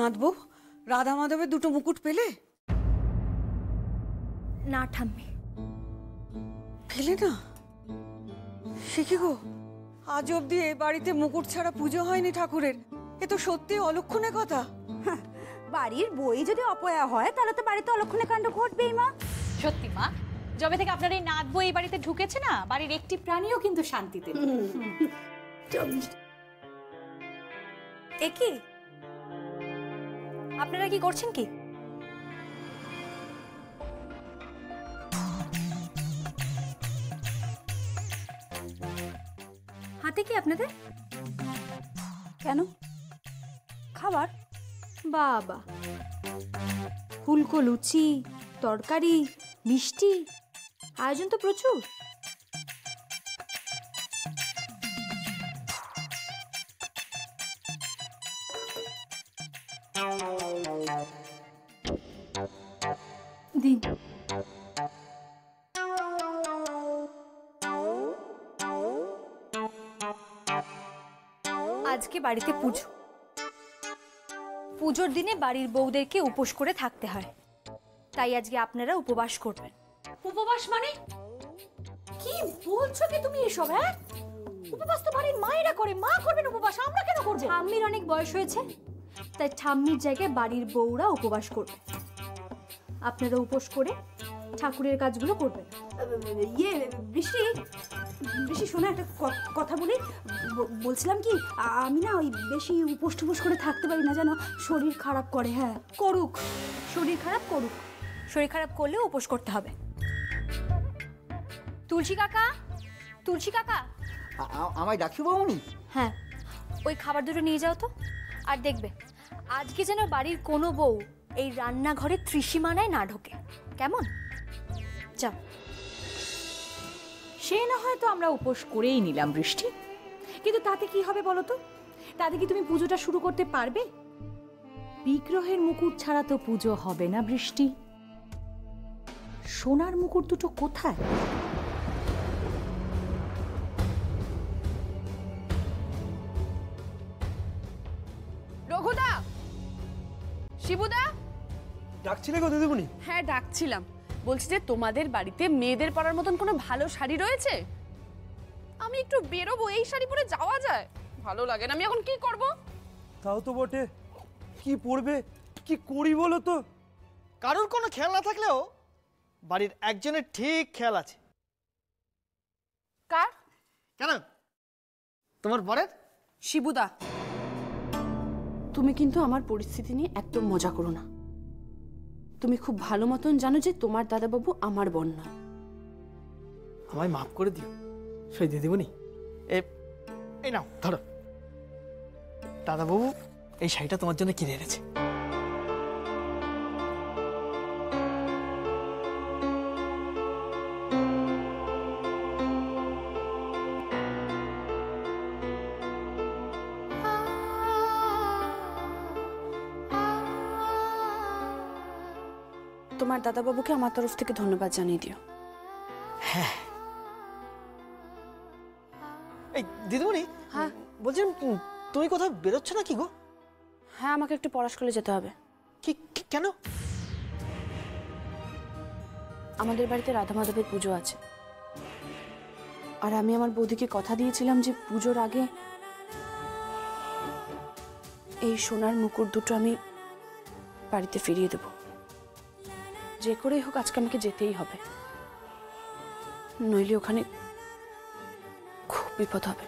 নাথবো, রাধা মাধবের দুটো মুকুট পেলে? না ঠাম্মি, পেলে না? সে কি গো, আজ অব্দি এ বাড়িতে মুকুট ছাড়া পুজো হয়নি ঠাকুরের। এ তো সত্যি অলক্ষণের কথা। বাড়ির বই যদি অপয়া হয় তাহলে তো বাড়িতে অলক্ষণে কাণ্ড ঘটবেই মা। সত্যি মা, যবে থেকে আপনার এই নাতবো এই বাড়িতে ঢুকেছে না, বাড়ির একটি প্রাণীও কিন্তু শান্তিতে নেই। এ কি আপনারা কি করছেন কি? হাতে কি আপনাদের? কেন, খাবার? বাবা, ফুলকো লুচি, তরকারি, মিষ্টি, আয়োজন তো প্রচুর। দিন। আজকে বাড়িতে পুজো। পুজোর দিনে বাড়ির বউদেরকে উপোস করে থাকতে হয়, তাই আজকে আপনারা উপবাস করবেন। উপবাস মানে কি বলছো কি তুমি এসব? হ্যাঁ, উপবাস তো বাড়ির মায়েরা করে, মা করবেন উপবাস, আমরা কেন করবো? ঠাম্মির অনেক বয়স হয়েছে, তাই ঠাম্মির জায়গায় বাড়ির বউরা উপবাস করবে। আপনারা উপোস করে ঠাকুরের কাজগুলো করবেন। ইয়ে বৃষ্টি, বৃষ্টি শোনা, একটা কথা বলি। বলছিলাম কি, আমি না ওই বেশি উপোস টুপোস করে থাকতে পারি না, জানো, শরীর খারাপ করে। হ্যাঁ, করুক, শরীর খারাপ করুক, শরীর খারাপ করলেও উপোস করতে হবে। তুলসী কাকা, তুলসী কাকা, আমায় ডাকি বৌনি? হ্যাঁ, ওই খাবার দুটো নিয়ে যাও তো। আর দেখবে আজকে যেন বাড়ির কোনো বউ এই রান্নাঘরে ত্রিসীমানায় না ঢোকে, কেমন? যাও। সে না হয়তো আমরা উপোস করেই নিলাম বৃষ্টি, কিন্তু তাতে কি হবে বলো তো? তাতে কি তুমি পুজোটা শুরু করতে পারবে? বিগ্রহের মুকুট ছাড়া তো পুজো হবে না বৃষ্টি। সোনার মুকুট দুটো কোথায়? রঘুদা, শিবুদা, ডাকছিলে গো দিদিমণি? হ্যাঁ ডাকছিলাম। বলছি যে তোমাদের বাড়িতে মেয়েদের পরার মতন কোনো ভালো শাড়ি রয়েছে? আমি একটু বেরোবো, এই শাড়ি পরে যাওয়া যায়? ভালো লাগে না, আমি এখন কি করব? তাও তো বটে, কি পরবে, কি করি বলো তো? কারোর কোনো খেয়াল না থাকলেও বাড়ির একজনের ঠিক খেয়াল আছে। কার? কেন, তোমার বরের? শিবুদা, তুমি কিন্তু আমার পরিস্থিতি নিয়ে একদম মজা করো না। তুমি খুব ভালো মতন জানো যে তোমার দাদাবাবু আমার বোন নয়। আমায় মাফ করে দিও সেই দিদিমণি। এই নাও ধরো, দাদাবাবু এই শাড়িটা তোমার জন্য কিনে এনেছে। তোমার দাদাবাবুকে আমার তরফ থেকে ধন্যবাদ জানিয়ে দিও। হ্যাঁ, এই দিদিমণি, হ্যাঁ বলছিলাম তুমি কোথাও বেরোচ্ছ না কি গো? হ্যাঁ, আমাকে একটু পড়াশোনায় যেতে হবে। কেন? আমাদের বাড়িতে রাধা মাধবের পুজো আছে, আর আমি আমার বৌদিকে কথা দিয়েছিলাম যে পুজোর আগে এই সোনার মুকুট দুটো আমি বাড়িতে ফিরিয়ে দেব। যে করেই হোক আজকে আমাকে যেতেই হবে, নইলে ওখানে খুব বিপদ হবে।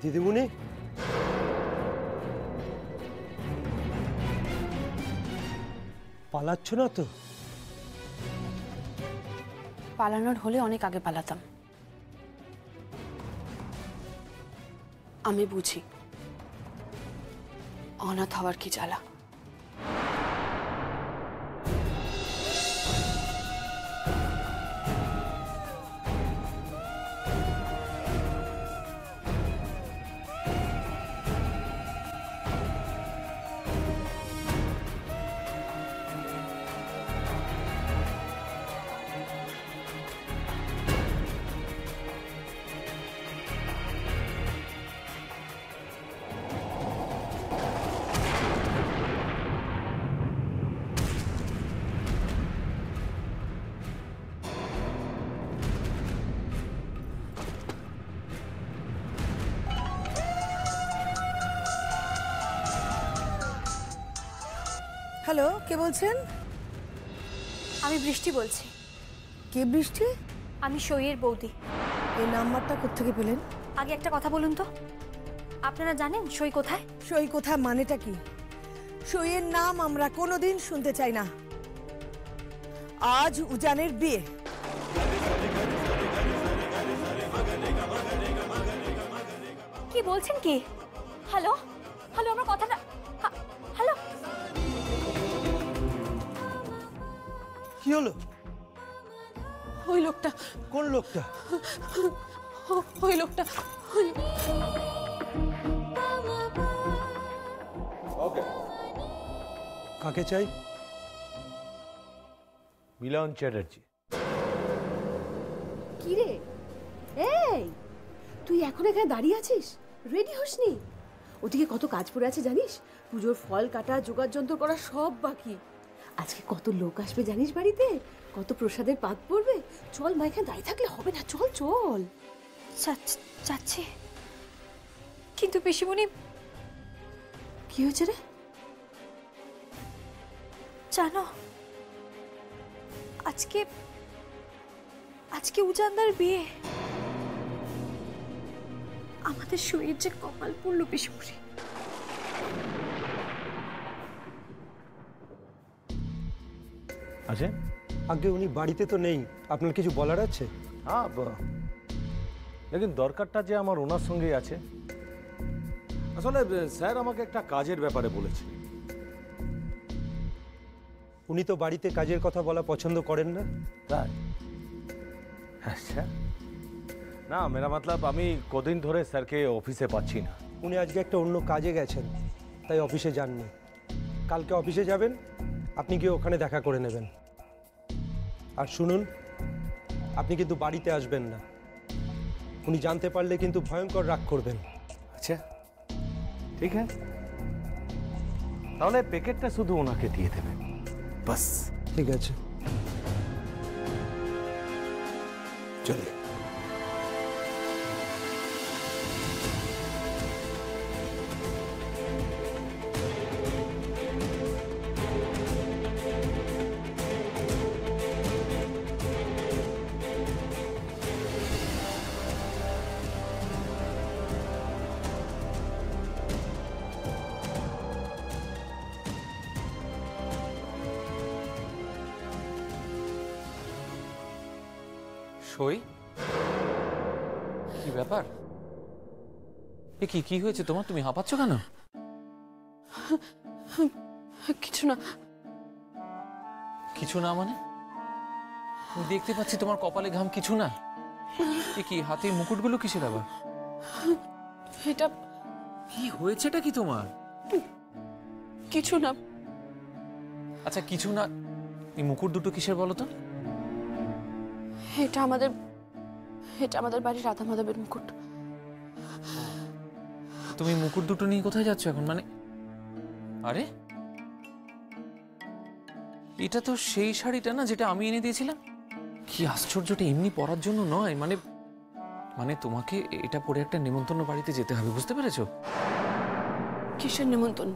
দিদিমণি, পালাচ্ছ না তো? পালানোর হলে অনেক আগে পালাতাম। আমি বুঝি অনাথ হওয়ার কি জ্বালা। হ্যালো, কে বলছেন? আমি বৃষ্টি বলছি। কে বৃষ্টি? আমি সইয়ের বৌদি। এই নাম্বারটা কোত্থেকে পেলেন? আগে একটা কথা বলুন তো, আপনারা জানেন সই কোথায়? সই কোথায় মানেটা কি? সইয়ের নাম আমরা কোনোদিন শুনতে চাই না। আজ উজানের বিয়ে। কি বলছেন কি? হ্যালো হ্যালো, আমার কথাটা হ্যালো। কি হলো? ওই লোকটা, কোন লোকটা? ওই লোকটা। কাকে চাই? মিলন চ্যাটার্জি। কি রে, এই তুই এখন এখানে দাঁড়িয়ে আছিস? রেডি হসনি? ওদিকে কত কাজ পড়ে আছে জানিস? পুজোর ফল কাটা, জোগাড় যন্ত্র করা সব বাকি। আজকে কত লোক আসবে জানিস বাড়িতে? কত প্রসাদের পাত পড়বে। চল মা, এখানে দাঁড়িয়ে থাকলে হবে না, চল চল। যাচ্ছি, কিন্তু পিসিমণি। কি হয়েছে রে? জানো, আজকে উজানদার বিয়ে। আমাদের শরীর যে কপাল পড়লো পিসিমণি। আচ্ছা, আগে উনি বাড়িতে তো নেই, আপনার কিছু বলার আছে? হ্যাঁ, লেকিন দরকারটা যে আমার ওনার সঙ্গেই আছে। আসলে স্যার আমাকে একটা কাজের ব্যাপারে বলেছে। উনি তো বাড়িতে কাজের কথা বলা পছন্দ করেন না। তাই? আচ্ছা, না মেরা মতলব আমি কদিন ধরে স্যারকে অফিসে পাচ্ছি না। উনি আজকে একটা অন্য কাজে গেছেন, তাই অফিসে যাননি। কালকে অফিসে যাবেন, আপনি গিয়ে ওখানে দেখা করে নেবেন। আর শুনুন, আপনি কিন্তু বাড়িতে আসবেন না। উনি জানতে পারলে কিন্তু ভয়ঙ্কর রাগ করবেন। আচ্ছা ঠিক আছে, তাহলে প্যাকেটটা শুধু ওনাকে দিয়ে দেবেন, বাস। ঠিক আছে, চলে। সই, কি ব্যাপার? এ কি কি হয়েছে তোমার? তুমি হাঁপাচ্ছ কেন? কিছু না। কিছু না মানে? আমি দেখতে পাচ্ছি তোমার কপালে ঘাম। কিছু না? এ কি হাতের মুকুটগুলো কিসের আবার? এটা কি হয়েছেটা কি তোমার? কিছু না। আচ্ছা কিছু না, এই মুকুট দুটো কিসের বলো তো? এটা আমাদের বাড়ির রাধা মাধবের মুকুট। তুমি মুকুট দুটো নিয়ে কোথায় যাচ্ছ এখন? মানে আরে এটা তো সেই শাড়িটা না যেটা আমি এনে দিয়েছিলাম। কি আশ্চর্যটা এমনি পরার জন্য নয়, মানে মানে তোমাকে এটা পরে একটা নিমন্ত্রণ বাড়িতে যেতে হবে, বুঝতে পেরেছো? কিসের নিমন্ত্রণ?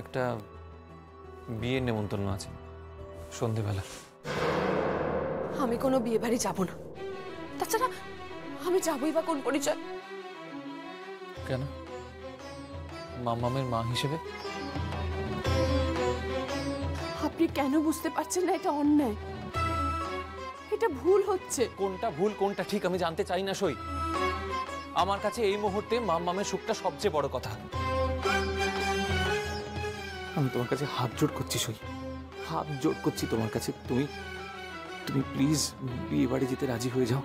একটা বিয়ের নেমন্তন্ন আছে সন্ধেবেলা। আমি কোনো বিয়ে বাড়ি যাবো না। তাছাড়া আমি যাবোই বা কোন পরিচয়? কেন? মামামের মা হিসেবে? আপনি কেন বুঝতে পারছেন না এটা অন্যায়? এটা ভুল হচ্ছে। কোনটা ভুল কোনটা ঠিক আমি জানতে চাই না সই। আমার কাছে এই মুহূর্তে মামামের সুখটা সবচেয়ে বড় কথা। আমি তোমার কাছে হাত জোড় করছি সই, হাত জোড় করছি তোমার কাছে। তুমি তুমি প্লিজ বিয়ে বাড়ি যেতে রাজি হয়ে যাও।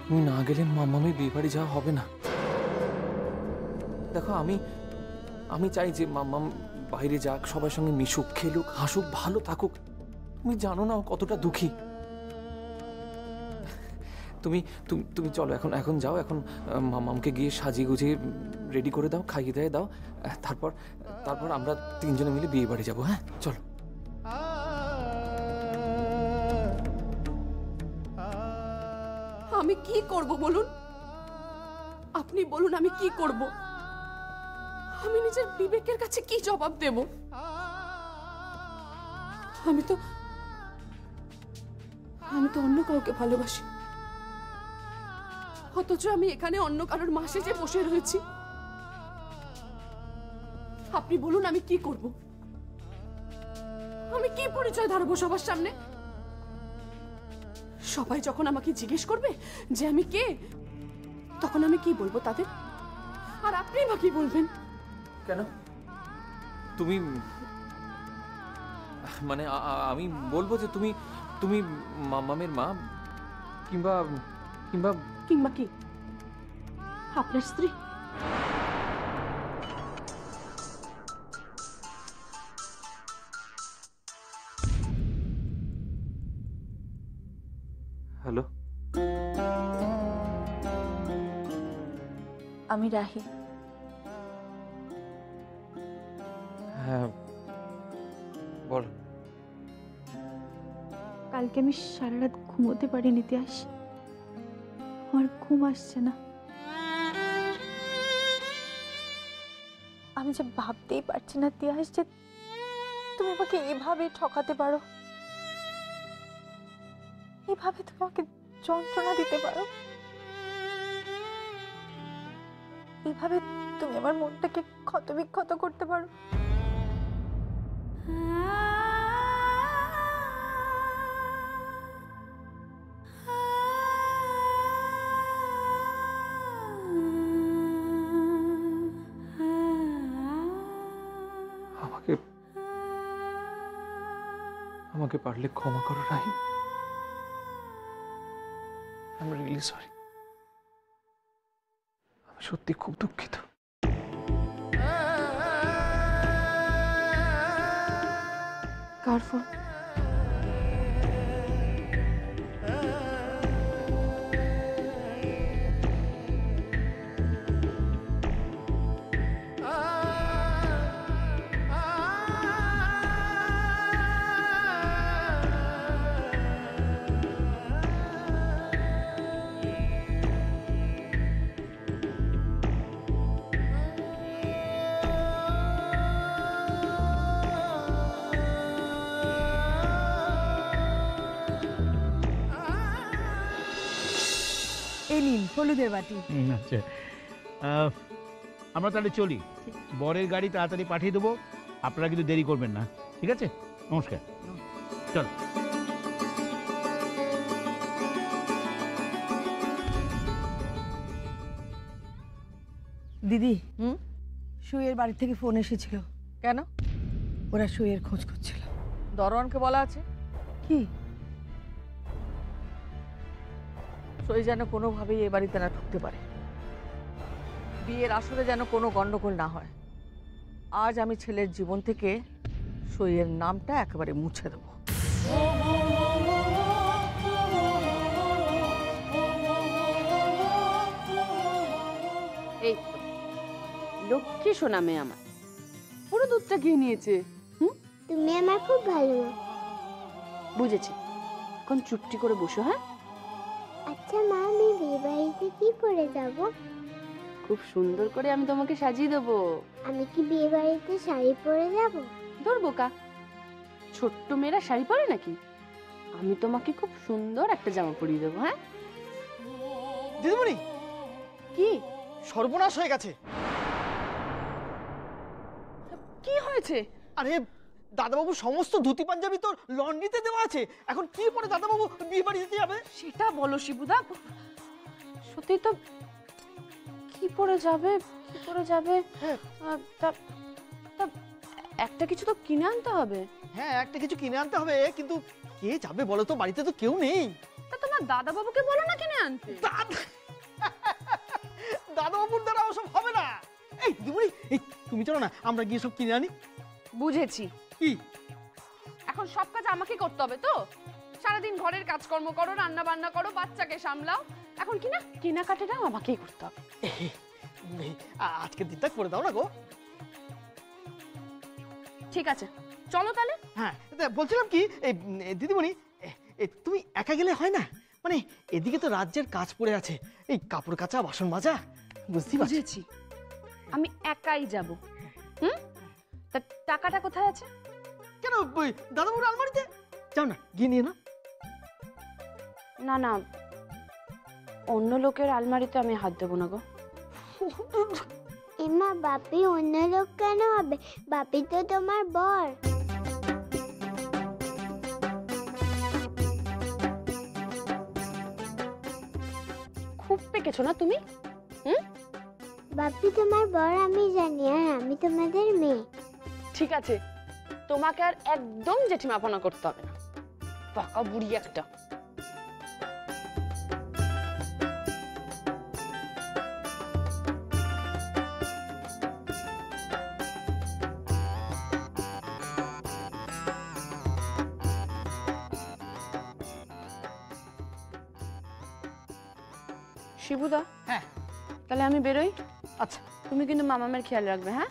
তুমি না গেলে মামামের বিয়ে বাড়ি যাওয়া হবে না। দেখো আমি চাই যে মামাম বাইরে যাক, সবার সঙ্গে মিশুক, খেলুক, হাসুক, ভালো থাকুক। তুমি জানো না ও কতটা দুঃখী। তুমি তুমি তুমি চলো এখন এখন যাও, এখন মামামকে গিয়ে সাজিয়ে গুজিয়ে রেডি করে দাও, খাইয়ে দিয়ে দাও। তারপর তারপর আমরা তিনজনে মিলে বিয়ে বাড়ি যাবো। হ্যাঁ চলো। আমি কি করব বলুন? আপনি বলুন আমি কি করব? আমি নিজের বিবেকের কাছে কি জবাব দেব? আমি তো অন্য কাউকে ভালোবাসি, অথচ আমি এখানে অন্য কারোর মাসে যে বসে রয়েছি। আপনি বলুন আমি কি করব? আমি কি পরিচয় ধারবো সবার সামনে? সবাই যখন আমাকে জিজ্ঞেস করবে যে আমি কে, তখন আমি কি বলবো তাদের? আর আপনি বা কি বলবেন? কেন? তুমি মানে আমি বলবো যে তুমি তুমি মামামের মা, কিংবা কিংবা কিংবা কি আপনার স্ত্রী? হ্যালো, আমি রাহি। হ্যাঁ বল। কালকে আমি সারা রাত ঘুমোতে পারিনি তিয়াস, আমার ঘুম আসছে না। আমি যে ভাবতেই পারছি না তিয়াস যে তুমি আমাকে এভাবে ঠকাতে পারো, এভাবে তুমি আমাকে যন্ত্রণা দিতে পারো, এভাবে তুমি আমার মনটাকে ক্ষতবিক্ষত করতে পারো। আমাকে আমাকে পারলে ক্ষমা করো Rahi. I am really sorry. আমি সত্যি খুব দুঃখিত। কার ফোন? এই নিন হলুদের বাটি। আচ্ছা, আমরা তাহলে চলি। বরের গাড়ি তাড়াতাড়ি পাঠিয়ে দেবো, আপনারা কিন্তু দেরি করবেন না, ঠিক আছে? নমস্কার, চল। দিদি, সুইয়ের বাড়ি থেকে ফোন এসেছিল। কেন? ওরা সুইয়ের খোঁজ করছিল। দরওয়ানকে বলা আছে কি? সই যেন কোনোভাবেই এ বাড়িতে না ঢুকতে পারে, বিয়ের আসরে যেন কোনো গন্ডগোল না হয়। আজ আমি ছেলের জীবন থেকে সইয়ের নামটা একেবারে মুছে দেব। এই লক্ষ্মী সোনা মেয়ে আমার পুরো দুধটা গিয়ে নিয়েছে। তুমি আমার খুব ভালো। বুঝেছি, এখন চুপটি করে বসো। হ্যাঁ আচ্ছা মা, আমি বিয়ে বাড়িতে কি পরে যাব? খুব সুন্দর করে আমি তোমাকে সাজিয়ে দেবো। আমি কি বিয়ে বাড়িতে শাড়ি পরে যাব? ধর বোকা, ছোট্ট মেয়েরা শাড়ি পরে নাকি? আমি তোমাকে খুব সুন্দর একটা জামা পরিয়ে দেবো। হ্যাঁ দিদিমণি, কি সর্বনাশ হয়ে গেছে। কি হয়েছে? আরে দাদাবাবু সমস্ত ধুতি পাঞ্জাবি তো লন্ড্রিতে দেওয়া আছে, এখন কি পরে দাদাবাবু বিয়ে বাড়ি যেতে যাবে? সেটা বলো শিবুদা। সত্যি তো কি পরে যাবে, কি পরে যাবে? তা একটা কিছু তো কিনে আনতে হবে। হ্যাঁ, একটা কিছু কিনে আনতে হবে, কিন্তু কে যাবে বলো তো? বাড়িতে তো কেউ নেই। তা তোমার দাদাবাবুকে বলো না কিনে আনতে। দাদাবাবুর দ্বারা ওসব হবে না। এই দিদিমণি, এই তুমি চলো না, আমরা গিয়ে সব কিনে আনি। বুঝেছি। কি এখন সব কাজ আমাকে করতে হবে তো? সারাদিন ঘরের কাজকর্ম করো, রান্না বান্না করো, বাচ্চাকে সামলাও, এখন কি না কেনাকাটাটাও আমাকেই করতে হবে। আজকের দিনটা করে দাও না গো। ঠিক আছে, চলো তাহলে। হ্যাঁ, বলছিলাম কি, এই দিদিমণি, তুমি একা গেলে হয় না? মানে এদিকে তো রাজ্যের কাজ পড়ে আছে, এই কাপড় কাচা, বাসন মাজা, বুঝতেই পারছি। বুঝেছি, আমি একাই যাব। তা টাকাটা কোথায় আছে? কেন, দাদাবাবুর আলমারিতে। যাও না, গিয়ে নিয়ে না। না না, অন্য লোকের আলমারিতে আমি হাত দেবো না গো। এমা, বাপি অন্য লোক কেন হবে? বাপি তো তোমার বর। খুব পেকেছো না তুমি? বাপি তোমার বর আমি জানি, আর আমি তোমাদের মেয়ে। ঠিক আছে, তোমাকে আর একদম জেঠিমাপনা করতে হবে না, পাকা বুড়ি একটা। শিবুদা, হ্যাঁ তাহলে আমি বেরোই। আচ্ছা, তুমি কিন্তু মামামের খেয়াল রাখবে। হ্যাঁ।